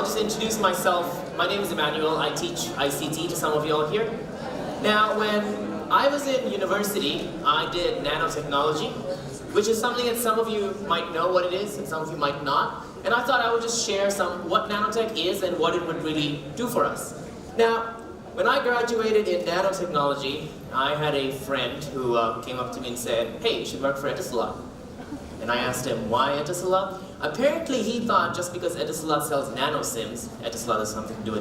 just introduce myself. My name is Immanuel. I teach ICT to some of you all here. Now, when I was in university, I did nanotechnology, which is something that some of you might know what it is and some of you might not. And I thought I would just share what nanotech is and what it would really do for us. Now, when I graduated in nanotechnology, I had a friend who came up to me and said, "Hey, you should work for Etisalat." And I asked him, why Etisalat? Apparently he thought just because Etisalat sells nano SIMs, Etisalat has something to do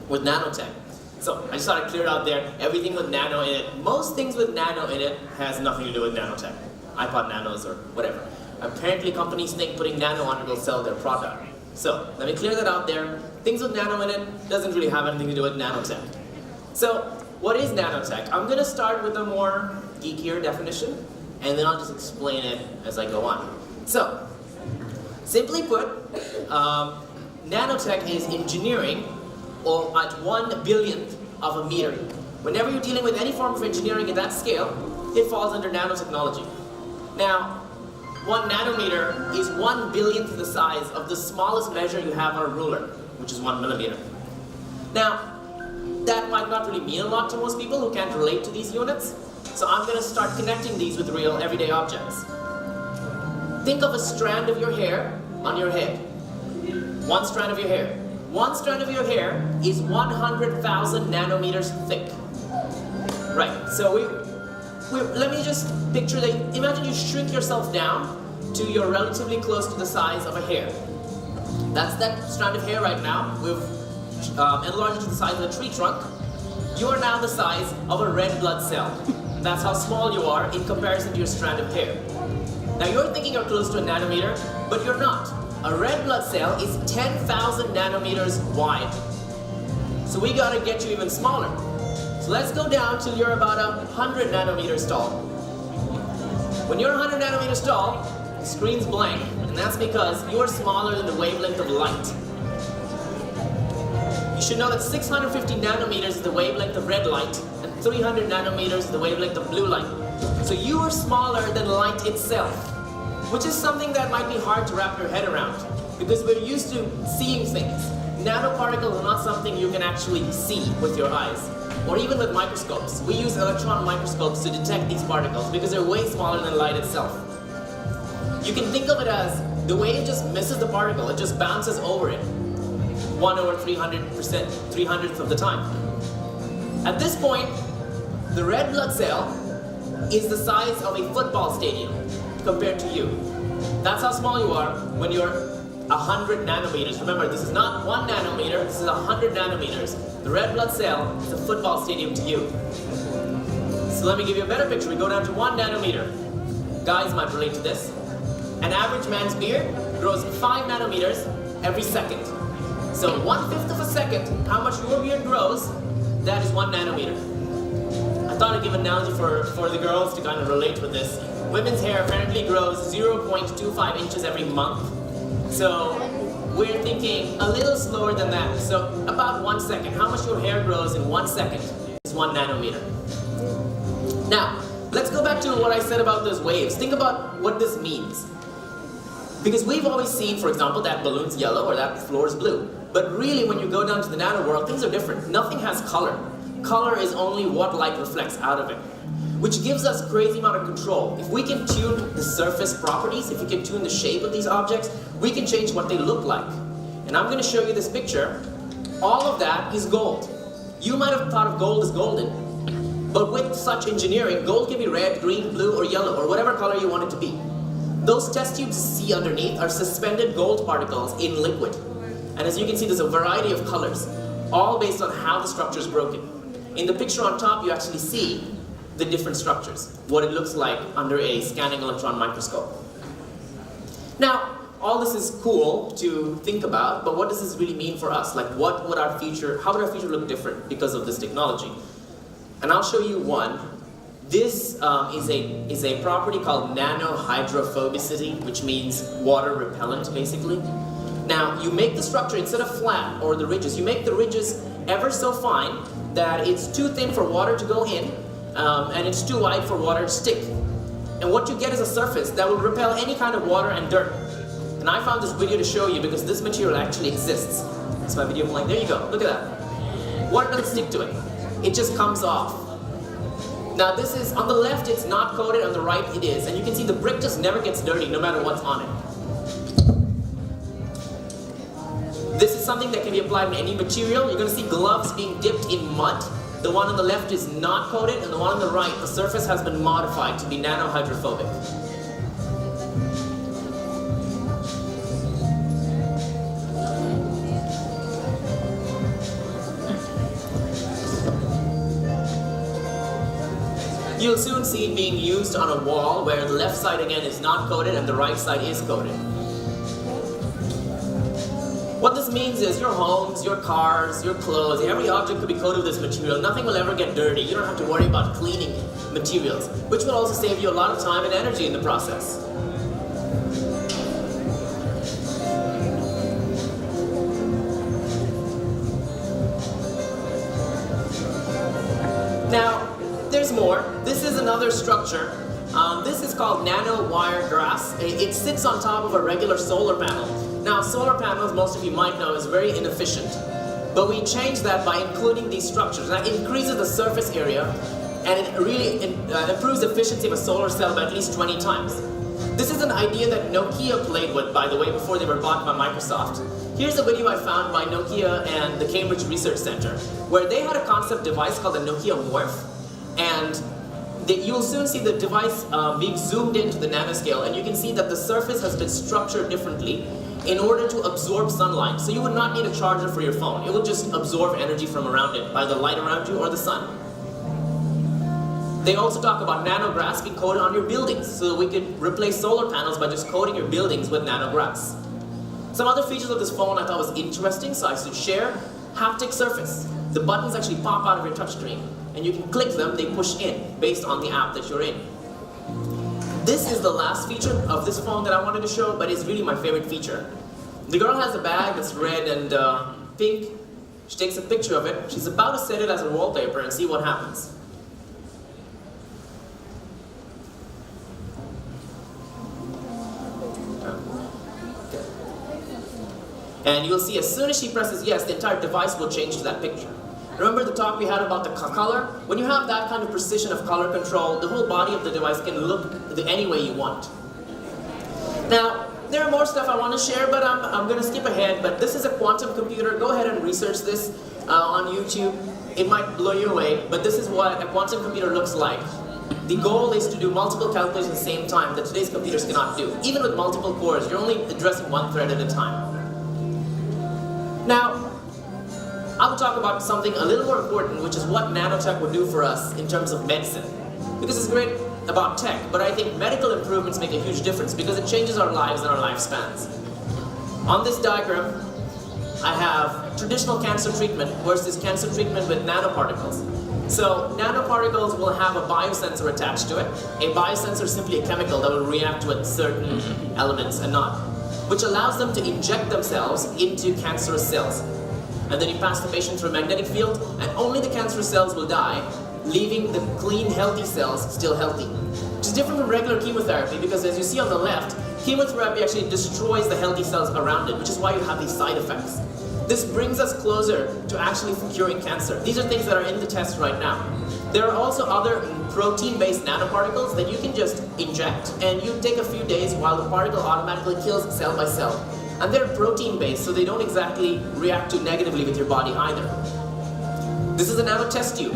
with nanotech. So I just thought I'd clear it out there. Everything with nano in it, most things with nano in it has nothing to do with nanotech. iPod nanos or whatever. Apparently companies think putting nano on it will sell their product. So let me clear that out there. Things with nano in it doesn't really have anything to do with nanotech. So what is nanotech? I'm going to start with a more geekier definition, and then I'll just explain it as I go on. So, simply put, nanotech is engineering at 1 billionth of a meter. Whenever you're dealing with any form of engineering at that scale, it falls under nanotechnology. Now, 1 nanometer is 1 billionth the size of the smallest measure you have on a ruler, which is 1 millimeter. Now, that might not really mean a lot to most people who can't relate to these units. So I'm going to start connecting these with real everyday objects. Think of a strand of your hair on your head. One strand of your hair. One strand of your hair is 100,000 nanometers thick. Right, so let me just picture that. Imagine you shrink yourself down to you're relatively close to the size of a hair. That's that strand of hair right now. We've enlarged it to the size of a tree trunk. You are now the size of a red blood cell. That's how small you are in comparison to your strand of hair. Now you're thinking you're close to a nanometer, but you're not. A red blood cell is 10,000 nanometers wide. So we gotta get you even smaller. So let's go down till you're about 100 nanometers tall. When you're 100 nanometers tall, the screen's blank, and that's because you're smaller than the wavelength of light. You should know that 650 nanometers is the wavelength of red light, and 300 nanometers is the wavelength of blue light. So you are smaller than light itself, which is something that might be hard to wrap your head around, because we're used to seeing things. Nanoparticles are not something you can actually see with your eyes, or even with microscopes. We use electron microscopes to detect these particles because they're way smaller than light itself. You can think of it as the wave just misses the particle, it just bounces over it. 1/300th of the time. At this point, the red blood cell is the size of a football stadium compared to you. That's how small you are when you're 100 nanometers. Remember, this is not 1 nanometer, this is 100 nanometers. The red blood cell is a football stadium to you. So let me give you a better picture. We go down to 1 nanometer. Guys might relate to this. An average man's beard grows 5 nanometers every second. So 1/5 of a second, how much your beard grows, that is 1 nanometer. I thought I'd give an analogy for the girls to kind of relate with this. Women's hair apparently grows 0.25 inches every month. So we're thinking a little slower than that. So about 1 second. How much your hair grows in 1 second is 1 nanometer. Now, let's go back to what I said about those waves. Think about what this means. Because we've always seen, for example, that balloon's yellow or that floor's blue. But really, when you go down to the nano world, things are different. Nothing has color. Color is only what light reflects out of it, which gives us crazy amount of control. If we can tune the surface properties, if we can tune the shape of these objects, we can change what they look like. And I'm going to show you this picture. All of that is gold. You might have thought of gold as golden, but with such engineering, gold can be red, green, blue, or yellow, or whatever color you want it to be. Those test tubes you see underneath are suspended gold particles in liquid. And as you can see, there's a variety of colors, all based on how the structure is broken. In the picture on top, you actually see the different structures, what it looks like under a scanning electron microscope. Now, all this is cool to think about, but what does this really mean for us? Like, how would our future look different because of this technology? And I'll show you one. This is a property called Nano Hydrophobicity, which means water repellent, basically. Now, you make the structure, instead of flat or the ridges, you make the ridges ever so fine that it's too thin for water to go in, and it's too wide for water to stick. And what you get is a surface that will repel any kind of water and dirt. And I found this video to show you because this material actually exists. It's my video playing. There you go. Look at that. Water doesn't stick to it. It just comes off. Now this is, on the left it's not coated, on the right it is. And you can see the brick just never gets dirty no matter what's on it. This is something that can be applied in any material. You're going to see gloves being dipped in mud. The one on the left is not coated, and the one on the right, the surface has been modified to be nano hydrophobic. You'll soon see it being used on a wall where the left side again is not coated and the right side is coated. What this means is your homes, your cars, your clothes, every object could be coated with this material. Nothing will ever get dirty. You don't have to worry about cleaning materials, which will also save you a lot of time and energy in the process. Now, there's more. This is another structure. This is called nano wire grass. It sits on top of a regular solar panel. Now, solar panels, most of you might know, is very inefficient. But we changed that by including these structures. That increases the surface area, and it really improves the efficiency of a solar cell by at least 20 times. This is an idea that Nokia played with, by the way, before they were bought by Microsoft. Here's a video I found by Nokia and the Cambridge Research Center, where they had a concept device called the Nokia Morph, and you'll soon see the device being zoomed into the nanoscale, and you can see that the surface has been structured differently in order to absorb sunlight. So you would not need a charger for your phone. It will just absorb energy from around it by the light around you or the sun. They also talk about nanograss being coated on your buildings, so we could replace solar panels by just coating your buildings with nanograss. Some other features of this phone I thought was interesting, so I should share. Haptic surface. The buttons actually pop out of your touchscreen, and you can click them, they push in based on the app that you're in. This is the last feature of this phone that I wanted to show, but it's really my favorite feature. The girl has a bag that's red and pink. She takes a picture of it. She's about to set it as a wallpaper and see what happens. And you'll see as soon as she presses yes, the entire device will change to that picture. Remember the talk we had about the color? When you have that kind of precision of color control, the whole body of the device can look any way you want. Now, there are more stuff I want to share, but I'm going to skip ahead. But this is a quantum computer. Go ahead and research this on YouTube. It might blow you away, but this is what a quantum computer looks like. The goal is to do multiple calculations at the same time that today's computers cannot do. Even with multiple cores, you're only addressing one thread at a time. Now, I will talk about something a little more important, which is what nanotech would do for us in terms of medicine. Because it's great about tech, but I think medical improvements make a huge difference because it changes our lives and our lifespans. On this diagram, I have traditional cancer treatment versus cancer treatment with nanoparticles. So nanoparticles will have a biosensor attached to it. A biosensor is simply a chemical that will react with certain elements and not, which allows them to inject themselves into cancerous cells. And then you pass the patient through a magnetic field, and only the cancerous cells will die, leaving the clean, healthy cells still healthy. Which is different from regular chemotherapy, because as you see on the left, chemotherapy actually destroys the healthy cells around it, which is why you have these side effects. This brings us closer to actually curing cancer. These are things that are in the test right now. There are also other protein-based nanoparticles that you can just inject, and you take a few days while the particle automatically kills cell by cell. And they're protein-based, so they don't exactly react too negatively with your body either. This is a nano test tube.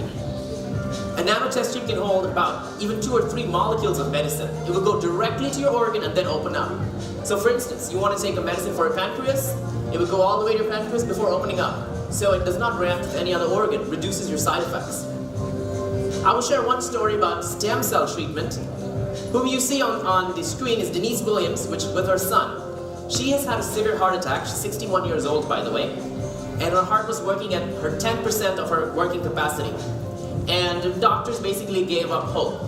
A nano test tube can hold about even 2 or 3 molecules of medicine. It will go directly to your organ and then open up. So for instance, you want to take a medicine for a pancreas, it will go all the way to your pancreas before opening up. So it does not react with any other organ, reduces your side effects. I will share one story about stem cell treatment. Whom you see on the screen is Denise Williams, with her son. She has had a severe heart attack. She's 61 years old, by the way. And her heart was working at her 10% of her working capacity. And the doctors basically gave up hope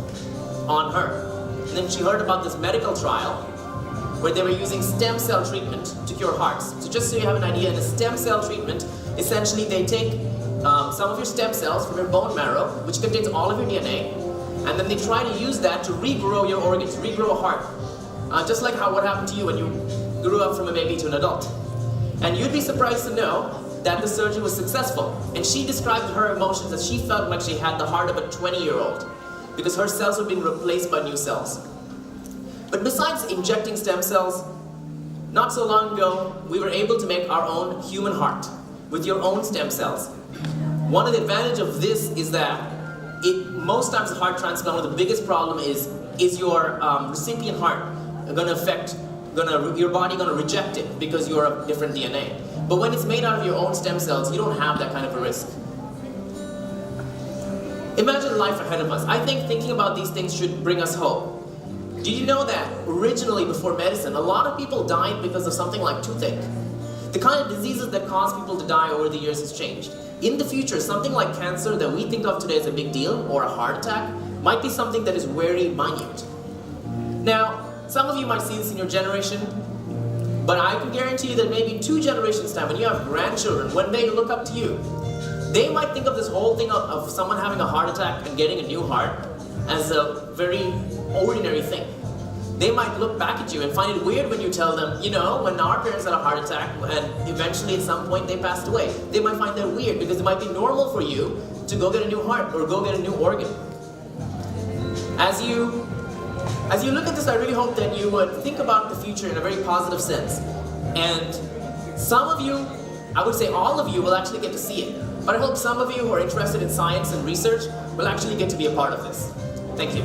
on her. And then she heard about this medical trial where they were using stem cell treatment to cure hearts. So just so you have an idea, in a stem cell treatment, essentially they take some of your stem cells from your bone marrow, which contains all of your DNA, and then they try to use that to regrow your organs, regrow a heart. Just like what happened to you when you grew up from a baby to an adult. And you'd be surprised to know that the surgery was successful. And she described her emotions as she felt like she had the heart of a 20-year-old because her cells were being replaced by new cells. But besides injecting stem cells, not so long ago, we were able to make our own human heart with your own stem cells. One of the advantages of this is that most times the heart transplant, one of the biggest problem is your recipient heart your body gonna reject it because you're of different DNA. But when it's made out of your own stem cells, you don't have that kind of a risk. Imagine life ahead of us. I think thinking about these things should bring us hope. Did you know that originally, before medicine, a lot of people died because of something like toothache? The kind of diseases that cause people to die over the years has changed. In the future, something like cancer that we think of today as a big deal, or a heart attack, might be something that is very minute. Now, some of you might see this in your generation, but I can guarantee you that maybe 2 generations time, when you have grandchildren, when they look up to you, they might think of this whole thing of someone having a heart attack and getting a new heart as a very ordinary thing. They might look back at you and find it weird when you tell them, you know, when our parents had a heart attack and eventually at some point they passed away. They might find that weird because it might be normal for you to go get a new heart or go get a new organ. As you look at this, I really hope that you would think about the future in a very positive sense. And some of you, I would say all of you, will actually get to see it. But I hope some of you who are interested in science and research will actually get to be a part of this. Thank you.